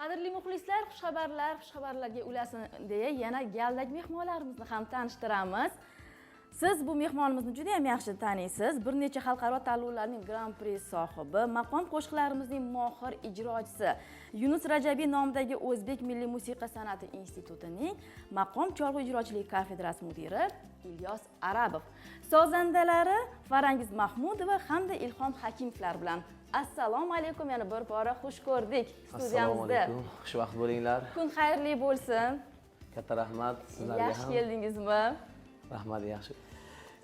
Qadrli muxlislar, xushxabarlarga ulasin deya yana galdagi mehmonlarimizni ham tanishtiramiz. Siz bu mehmonimizni juda ham yaxshi taniysiz. Bir necha xalqaro tanlovlarning Grand Prix sohibi, maqom qo'shiqlarimizning mohir ijrochisi, Yunus Rajabiy nomidagi O'zbek Milliy musiqa san'ati institutining maqom cholg'u ijrochilik kafedrasi mudiri Ilyos Arabov, sozandalari Farangiz Mahmudova hamda Ilhom Hakimovlar bilan. Assalomu alaykum, yana bir bora xush ko'rdik studiyamizda. Assalomu alaykum, xushvaqt bo'linglar. Kun xayrli bo'lsin. Katta rahmat sizlarga ham. Yaxshi keldingizmi? Rahmat, yaxshi.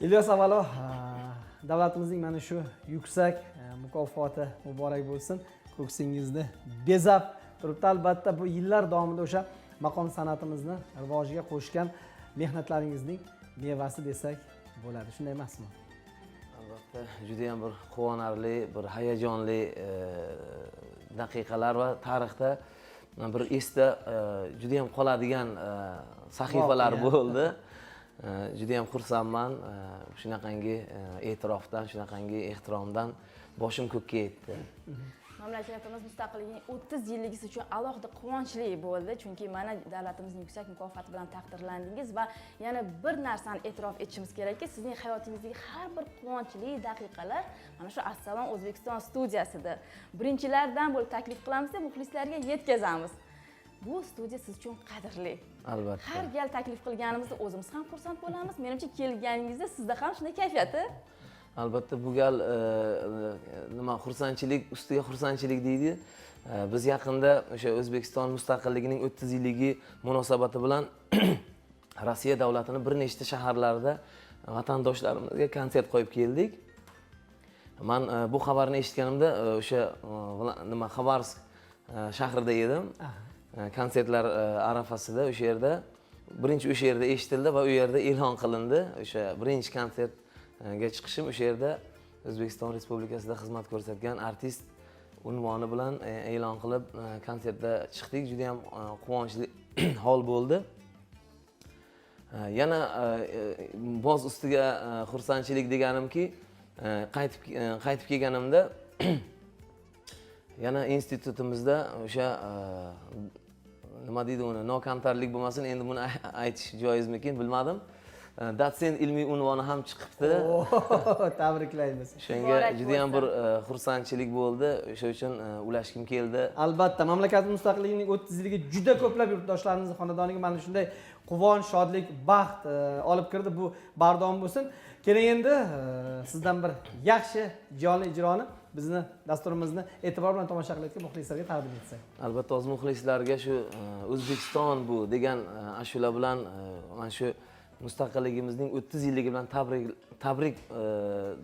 Ilyos, avvalo davlatimizning mana shu yuksak mukofoti muborak bo'lsin. Ko'ksingizni bezab turibdi. Albatta bu yillar davomida o'sha maqom san'atimizni rivojiga qo'shgan mehnatlaringizning mevasi desak bo'ladi. Shunday emasmi? Albatta, juda ham bir quvonarli, bir hayajonli daqiqalar va tarixda bir esda juda ham qoladigan sahifalar bo'ldi. Juda ham xursandman. Shunaqangi e'tirofdan, shunaqangi ehtiromdan boshim ko'kka yetdi. Mamlakatimiz mustaqilligining 30 yilligisi uchun alohida quvonchli bo'ldi, chunki mana davlatimizning yuksak mukofoti bilan taqdirlandingiz va yana bir narsani e'tirof etishimiz kerakki, sizning hayotingizdagi har bir quvonchli daqiqalar mana shu Assalom O'zbekiston studiyasida birinchilardan bo'lib taklif qilamiz-da, muxlislarga yetkazamiz. Bu studiya siz uchun qadrli. Albatta. Har gal taklif qilganimizda o'zimiz ham xursand bo'lamiz. Menimcha kelganingizda sizda ham shunday kayfiyati. Albatta, bu gal nima xursandchilik ustiga xursandchilik deydi. Biz yaqinda o'sha O'zbekiston mustaqilligining 30 yilligi munosabati bilan Rossiya davlatining bir nechta shaharlarida vatandoshlarimizga konsert qo'yib keldik. Men bu xabarni eshitganimda o'sha nima Xabarovsk shahrida edim. Konsertlar arafasida o'sha yerda birinchi o'sha yerda eshitildi va u yerda e'lon qilindi. O'sha birinchi konsertga chiqishim o'sha yerda O'zbekiston Respublikasida xizmat ko'rsatgan artist unvoni bilan e'lon qilib konsertda chiqdik. Juda ham quvonchli hol bo'ldi. Yana boz ustiga xursandchilik deganimki, qaytib kelganimda yana institutimizda o'sha nima deydi uni, nokamtarlik bo'lmasin, endi buni aytish joizmikin bilmadim. Dotsent ilmiy unvoni ham chiqibdi. Tabriklaymiz. Shunga juda ham bir xursandchilik bo'ldi. O'sha uchun ulashkim keldi. Albatta, mamlakatimiz mustaqilligining 30 yiliga juda ko'plab yurtdoshlarimizning xonadoniga mana shunday quvonch, shodlik, baxt olib kirdi. Bu bardavom bo'lsin. Keling endi sizdan bir yaxshi jonli ijroni bizni dasturimizni e'tibor bilan tomosha qilayotgan muxlislarga taqdim etsak. Albatta, o'z muxlislarga shu O'zbekiston bu degan ashula bilan mana shu mustaqilligimizning 30 yilligi bilan tabrik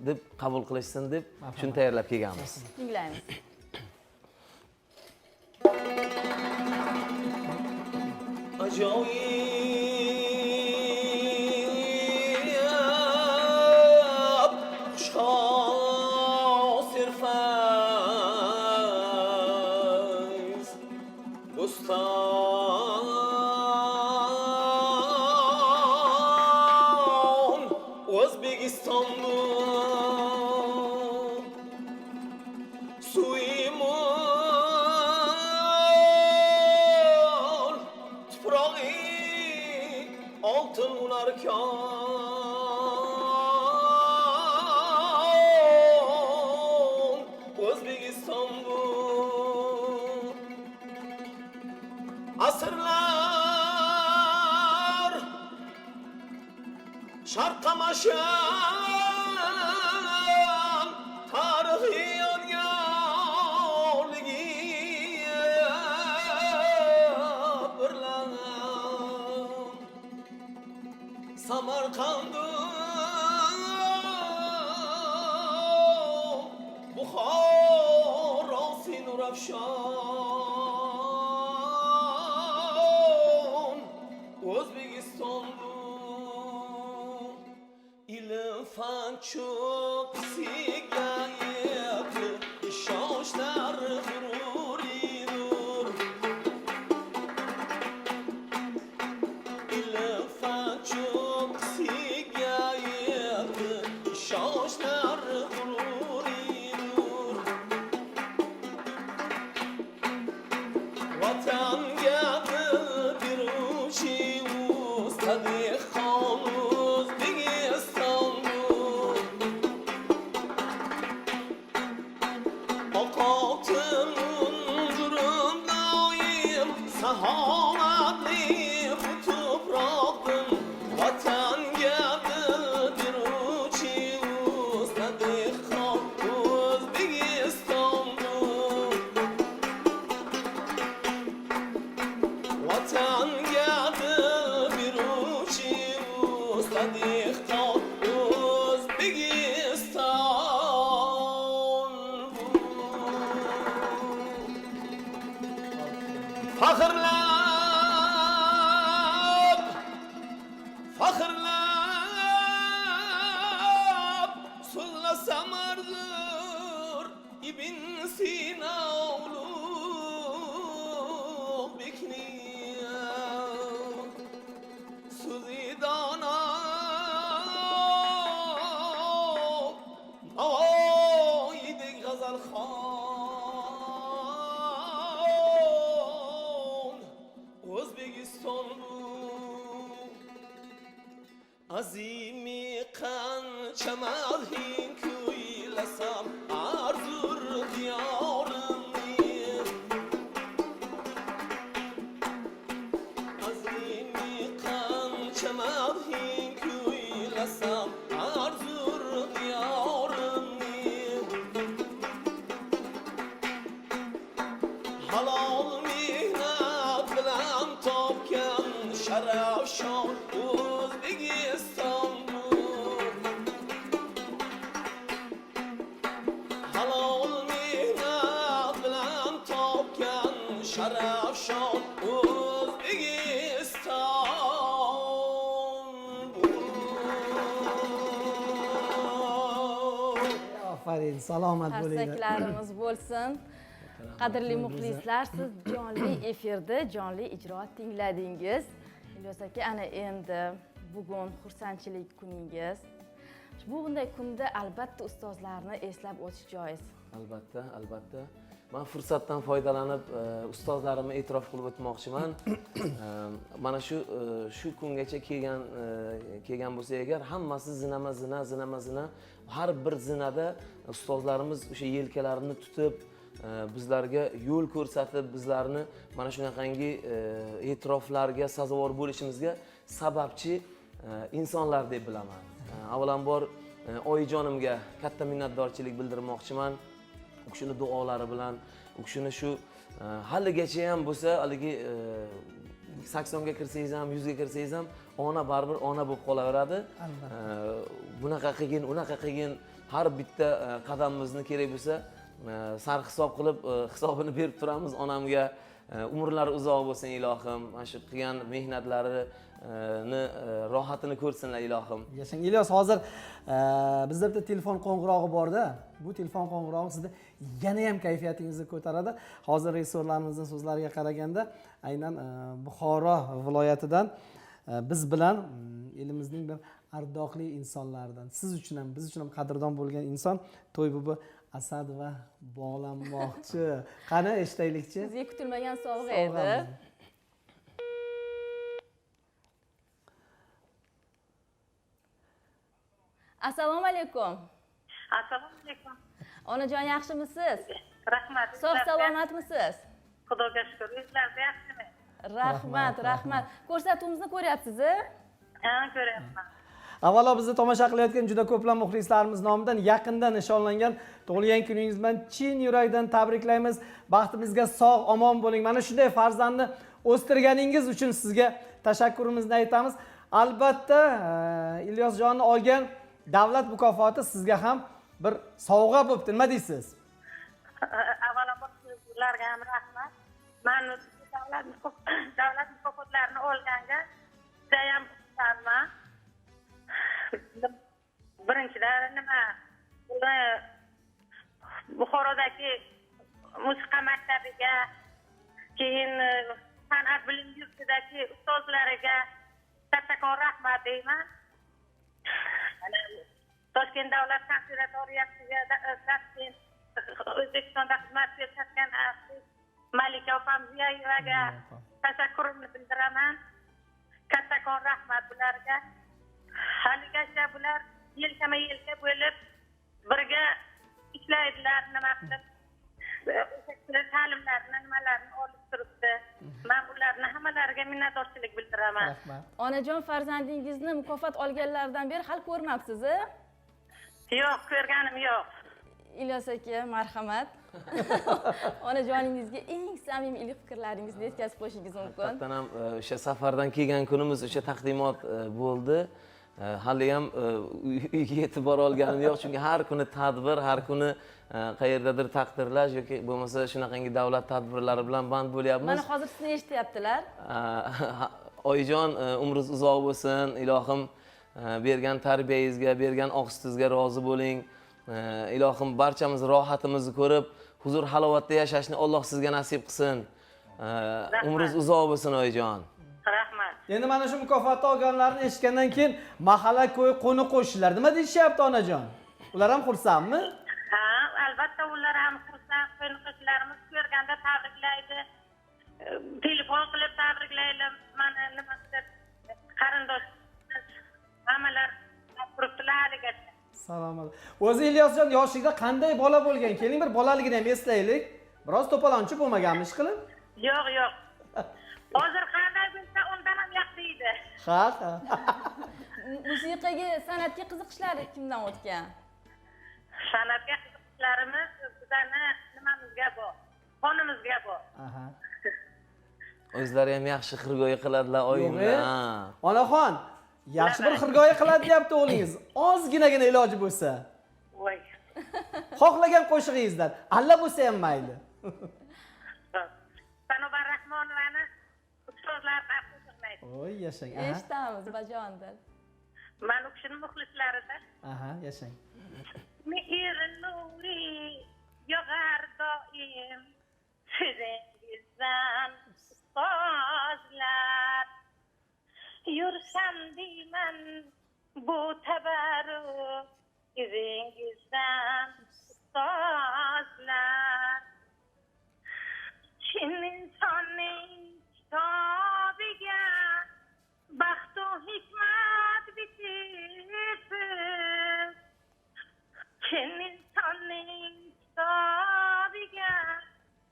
deb qabul qilishsin deb shuni tayyorlab kelganmiz. Tinglaymiz. Asırlar şartkamışan tarihi yadigarligi birlan Samarqandı Buxorosi Nurafshon O'zbekistonda ilm fan çok sigayeti ishonchlar g'ururidir. Ilm fan çok sigayeti ishonchlar g'ururidir. vatanga beruvchi usta dehqon O'zbekistonda oqotim unjurim doim sahovatli bu tuproqdim vatanga beruvchi usta dehqon O'zbekistonda vatanga beruvchi usta dehqon O'zbekiston faxrlab faxrlab so'zlasam arzur ibn Sina ulug'bekni so'zi dono navoiydek g'azalxon O'zbekiston azimi qancha madhing kuylasam arzur diyorimni azimi qancha madhing kuylasam arzur diyorimni halol mehnat bilan topgan sharaf shon O'zbekiston halol mehnat bilan topgan sharaf shon O'zbekiston Aferin, salomat bo'linglar. Tarsaklarimiz bo'lsin. Qadrli muxlislar, siz jonli efirda jonli ijro tingladingiz. Ilyos aka, ana endi bugun xursandchilik kuningiz. Bunday kunda albatta ustozlarni eslab o'tish joiz. Albatta, albatta. Men fursatdan foydalanib ustozlarimni e'tirof qilib o'tmoqchiman. Mana shu kungacha kelgan bo'lsa agar hammasi zina. Har bir zinada ustozlarimiz o'sha yelkalarini tutib, bizlarga yo'l ko'rsatib, bizlarni mana shunaqangi e'tiroflarga sazovor bo'lishimizga sababchi insonlar deb bilaman. Avvalambor oyijonimga katta minnatdorchilik bildirmoqchiman. U kishini duolari bilan, u kishini shu haligacha ham bo'lsa, haligi 80 ga kirsangiz ham, 100 ga kirsangiz ham ona baribir ona bo'lib qolaveradi. Bunaqa qilgin, unaqa qilgin, har bitta qadamimizni kerak bo'lsa sar hisob qilib hisobini berib turamiz onamga. Umrlari uzoq bo'lsin ilohim. Mana shu qilgan mehnatlarini rohatini ko'rsinlar ilohim. Yashang Ilyos, hozir bizda bitta telefon qo'ng'irog'i bor-da. Bu telefon qo'ng'irog'i sizda yana ham kayfiyatingizni ko'taradi. Hozir rejissorlarimizning so'zlariga qaraganda, aynan Buxoro viloyatidan biz bilan elimizning bir ardoqli insonlaridan, siz uchun ham, biz uchun ham qadrdon bo'lgan inson To'ybubi Asadova bog'lanmoqchi. Qani eshitaylikchi? Sizga kutilmagan sovg'a edi. Assalomu alaykum. Assalomu alaykum. Onajon, yaxshimisiz? Rahmat. Sog' salomatmisiz? Xudoga shukr. O'zingizlar yaxshimi? Rahmat. Ko'rsatuvimizni ko'ryapsiz-a? Ha, ko'ryapman. Avvalo bizni tomosha qilayotgan juda ko'plab muxlislarimiz nomidan yaqinda nishonlangan tug'ilgan kuningiz bilan chin yurakdan tabriklaymiz. Baxtimizga sog', omon bo'ling. Mana shunday farzandni o'stirganingiz uchun sizga tashakkurimizni aytamiz. Albatta, Ilyosjonni olgan davlat mukofoti sizga ham bir sovg'a bo'pti. Nima deysiz? Avvalambor sizlarga ham rahmat. Men davlat mukofotlarini olganga juda ham xursandman. Birinchidan nima? Buxorodagi musiqa maktabiga, keyin san'at bilim yurtidagi ustozlariga kattakon rahmat deyman. Toshkent davlat konservatoriyasiga O'zbekistonda xizmat ko'rsatgan artist Malika opam Ziyoyevaga tashakkurimni bildiraman. Kattakon rahmat bularga. Haligacha bular yelkama-yelka bo'lib birga ishlaydilar, nima qilib ta'limlarini nimalarni olib turibdi. Men ularni hammalariga minnatdorchilik bildiraman. Rahmat. Onajon farzandingizni mukofot olganlardan beri hali ko'rmabsiz-a? Yo'q, ko'rganim yo'q. Ilyos aka, marhamat. Onajoningizga eng samimiy iliq fikrlaringizni yetkazib qo'yishingiz mumkin. Haqiqatan ham o'sha safardan kelgan kunimiz o'sha taqdimot bo'ldi. Hali ham uyga yetib bora olganim yo'q, chunki har kuni tadbir, har kuni qayerdadir taqdirlash yoki bo'lmasa shunaqangi davlat tadbirlari bilan band bo'lyapmiz. Mana hozir sizni eshityaptilar. Oyijon, umringiz uzoq bo'lsin, ilohim bergan tarbiyangizga, bergan oq sutingizga rozi bo'ling. Ilohim barchamiz rohatimizni ko'rib, huzur halovatda yashashni Alloh sizga nasib qilsin. Umringiz uzoq bo'lsin oyijon. Rahmat. Endi mana shu mukofotni olganlarni eshitgandan keyin mahalla ko'y qo'ni qo'shnilar nima deyishyapti onajon? Ular ham xursandmi? Ha, albatta ular ham xursand, qo'shnilarimiz ko'rganda tabriklaydi. Telefon qilib tabriklaydi. Mana nima deb qarindosh hammalar turibdilar haligacha. Salomat. O'zi Ilyosjon yoshligida qanday bola bo'lgan? Keling bir bolaligini ham eslaylik. Biroz to'polonchi bo'lmaganmi ish qilib? Yo'q, yo'q. Hozir qanday bo'lsa undan ham yaxshi edi. Ha. Musiqaga, san'atga qiziqishlari kimdan o'tgan? San'atga qiziqishlarimiz bizani nimamizga bor, qonimizga bor. Aha. O'zlari ham yaxshi xirgoyi qiladilar oyimlar. Onaxon, yaxshi bir xirgoyi qiladi deyapti o'g'lingiz. Ozginagina iloji bo'lsa. Voy. Xohlagan qo'shig'ingizdan, alla bo'lsa ham mayli. Sanobar Rahmonovani ustozlar qo'shiqlaydi. Voy, yashang. Eshitamiz, bajondir. Men u kishining muxlislaridan. Aha, yashang. Mehr nuri yog'ar doim sizingizdan ustozlar. Yursam deyman bu tabarruk izingizdan ustozlar. Chin insonning kitobiga baxt u hikmat bitibsiz. Chin insonning kitobiga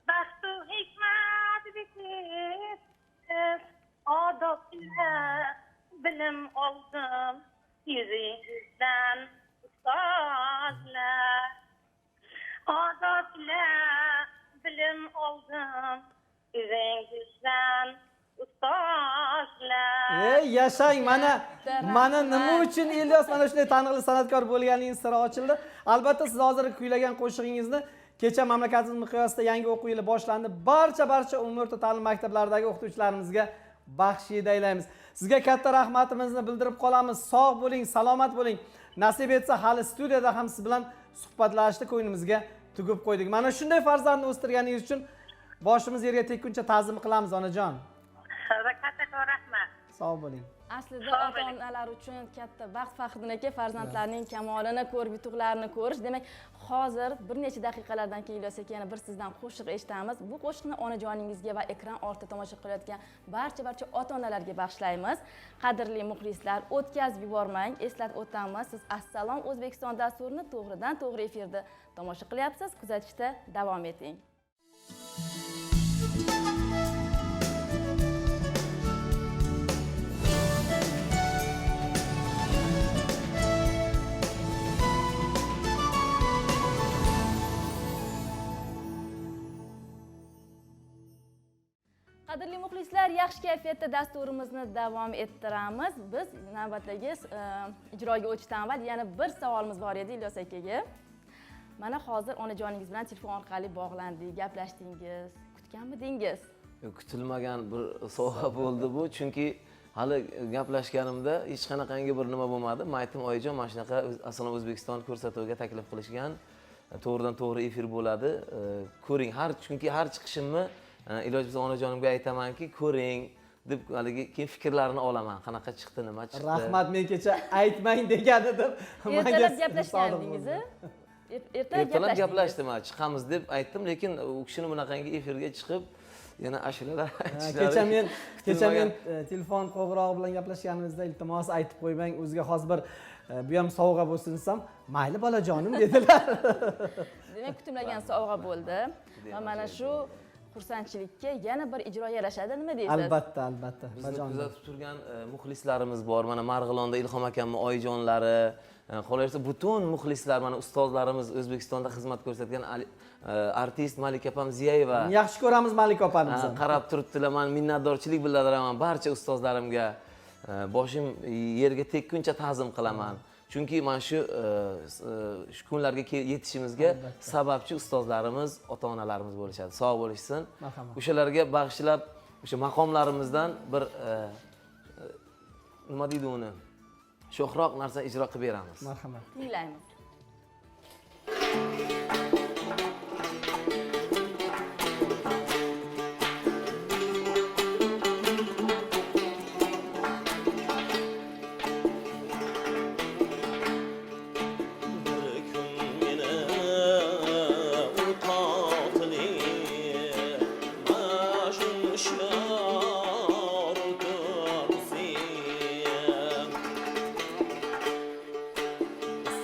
baxt u hikmat bitibsiz. Odob bilan bilim oldim yuzingizdan ustozlar. Odob bilan bilim oldim yuzingizdan ustozlar. Yashang, mana nima uchun Ilyos mana shunday taniqli san'atkor bo'lganingiz siri ochildi. Albatta siz hozir kuylagan qo'shig'ingizni kecha mamlakatimiz miqyosida yangi o'quv yili boshlandi. Barcha umumiy o'rta ta'lim maktablaridagi o'qituvchilarimizga baxshida aylaymiz. Sizga katta rahmatimizni bildirib qolamiz. Sog' bo'ling, salomat bo'ling. Nasib etsa hali studiyada ham siz bilan suhbatlashishni ko'nglimizga tugib qo'ydik. Mana shunday farzandni o'stirganingiz uchun boshimiz yerga tekkuncha ta'zim qilamiz onajon. Kattakon rahmat. Sog' bo'ling. Aslida ota-onalar uchun katta baxt Faxriddin aka farzandlarining kamolini ko'rib, yutuqlarini ko'rish. Demak, hozir bir necha daqiqalardan keyin Ilyos aka yana bir sizdan qo'shiq eshitamiz. Bu qo'shiqni onajoningizga va ekran ortida tomosha qilayotgan barcha ota-onalarga bag'ishlaymiz. Qadrli muxlislar, o'tkazib yubormang. Eslatib o'tamiz, siz Assalom O'zbekiston dasturini to'g'ridan-to'g'ri efirda tomosha qilyapsiz. Kuzatishda davom eting. Qadrli muxlislar, yaxshi kayfiyatda dasturimizni davom ettiramiz. Biz navbatdagi ijroga o'tishdan avval yana bir savolimiz bor edi Ilyos akaga. Mana hozir onajoningiz bilan telefon orqali bog'landik, gaplashdingiz. Kutganmidingiz? Kutilmagan bir sovg'a bo'ldi bu, chunki hali gaplashganimda hech qanaqangi bir nima bo'lmadi. Men aytdim, oyijon, mana shunaqa Assalom O'zbekiston ko'rsatuviga taklif qilishgan. To'g'ridan-to'g'ri efir bo'ladi. Ko'ring, chunki har chiqishimni iloji bo'lsa onajonimga aytamanki, ko'ring deb haligi keyin fikrlarini olaman. Qanaqa chiqdi, nima chiqdi. Rahmat, men kecha aytmang degan edim. Ertalab gaplashgandingiz-a? ertalab ertalab gaplashdingiz. gaplashdim, chiqamiz deb aytdim, lekin u kishini bunaqangi efirga chiqib yana ashulalar kecha men telefon qo'ng'irog'i bilan gaplashganimizda iltimos aytib qo'ymang, o'ziga xos bir bu ham sovg'a bo'lsin desam, mayli bolajonim dedilar. Demak, kutilmagan sovg'a bo'ldi va mana shu xursandchilikka yana bir ijro yarashadi, nima deysiz? Albatta, albatta. bizni bajonim. kuzatib turgan muxlislarimiz bor. Mana Marg'ilonda Ilhom akamning oyijonlari, qolaversa butun muxlislar, mana ustozlarimiz, O'zbekistonda xizmat ko'rsatgan artist Malika opam Ziyeva. Yaxshi ko'ramiz Malika opamizni. Qarab turibdilar. Men minnatdorchilik bildiraman barcha ustozlarimga. Boshim yerga tekkuncha ta'zim qilaman. Chunki mana shu kunlarga yetishimizga sababchi ustozlarimiz, ota-onalarimiz bo'lishadi. Sog' bo'lishsin. Marhamat. O'shalarga bag'ishlab o'sha maqomlarimizdan bir nima deydi uni? Sho'xroq narsa ijro qilib beramiz. Marhamat. Tinglaymiz. Bir kun meni u totli majnun shor kursi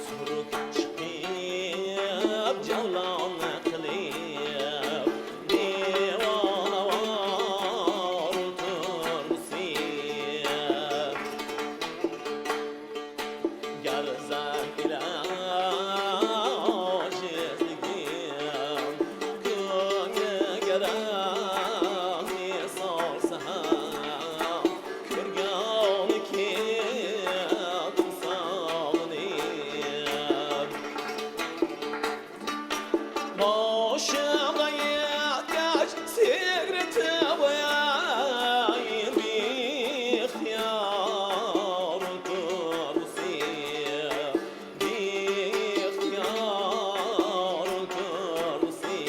suruk chiqib javlon qilib devona vor kursi Garzan ila ojizligim ko'ngliga rahmi solsa ko'rgani ketdim sog'inib boshimga yetgach segretib qo'yayim beixtiyor kursi beixtiyor kursi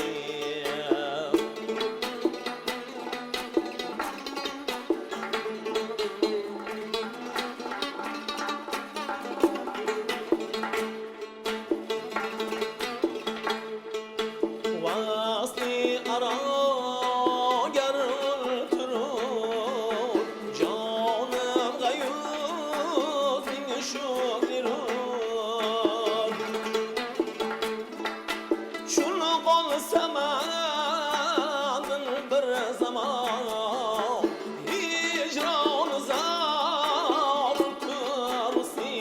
Vasli ara garul turur Canım gayuzin şükürür Şunu olsam adın bir zaman Hicran zar kursi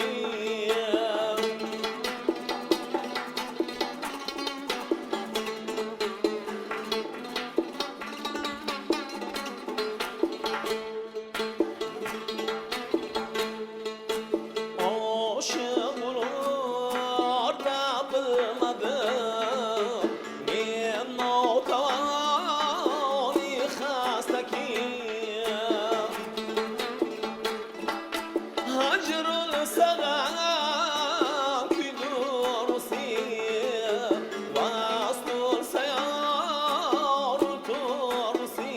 Aşık olur da bilmedim Men notavani hastakim Hacrul salam küdursi Vastul sayar tursi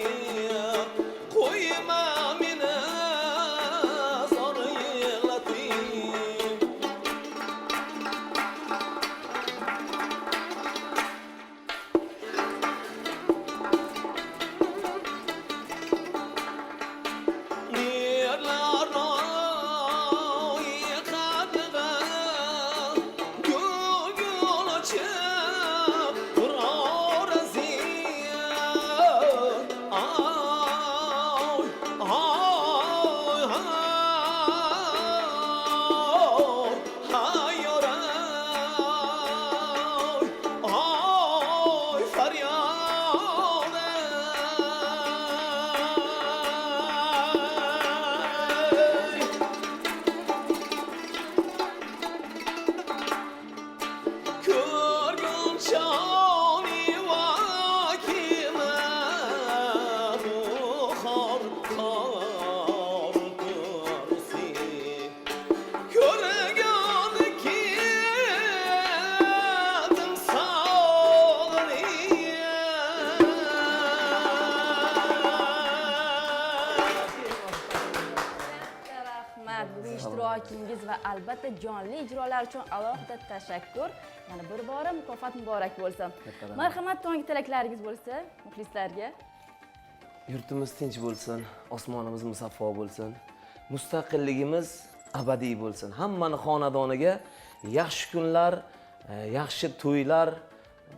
Koyma meni zor yig'lating ishtirokingiz va albatta jonli ijrolar uchun alohida tashakkur. Yana bir bora mukofot muborak bo'lsin. Marhamat, tongi tilaklaringiz bo'lsa muxlislarga. Yurtimiz tinch bo'lsin, osmonimiz musaffo bo'lsin, mustaqilligimiz abadiy bo'lsin. Hammani xonadoniga yaxshi kunlar, yaxshi to'ylar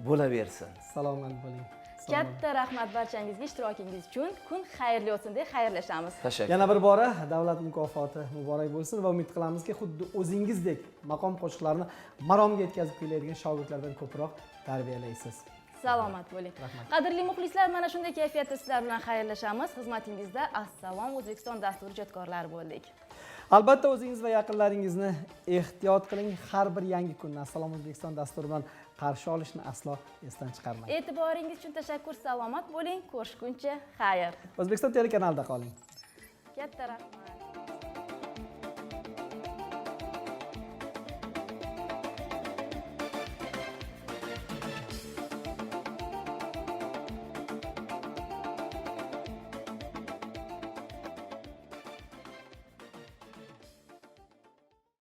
bo'laversin. Salomat bo'ling. Katta rahmat barchangizga ishtirokingiz uchun. Kun xayrli o'tsin deb xayrlashamiz. Tashakkur. Yana bir bora davlat mukofoti muborak bo'lsin va umid qilamizki, xuddi o'zingizdek maqom qo'shiqlarni maromga yetkazib kuylaydigan shogirdlardan ko'proq tarbiyalaysiz. Salomat bo'ling. Qadrli muxlislar, mana shunday kayfiyatda sizlar bilan xayrlashamiz. Xizmatingizda Assalom O'zbekiston dasturi ijodkorlari bo'ldik. Albatta o'zingiz va yaqinlaringizni ehtiyot qiling. Har bir yangi kunni Assalom O'zbekiston dasturi bilan qarshi olishni aslo esdan chiqarmang. E'tiboringiz uchun tashakkur. Salomat bo'ling. Ko'rishguncha xayr. O'zbekiston telekanalida qoling. Katta rahmat.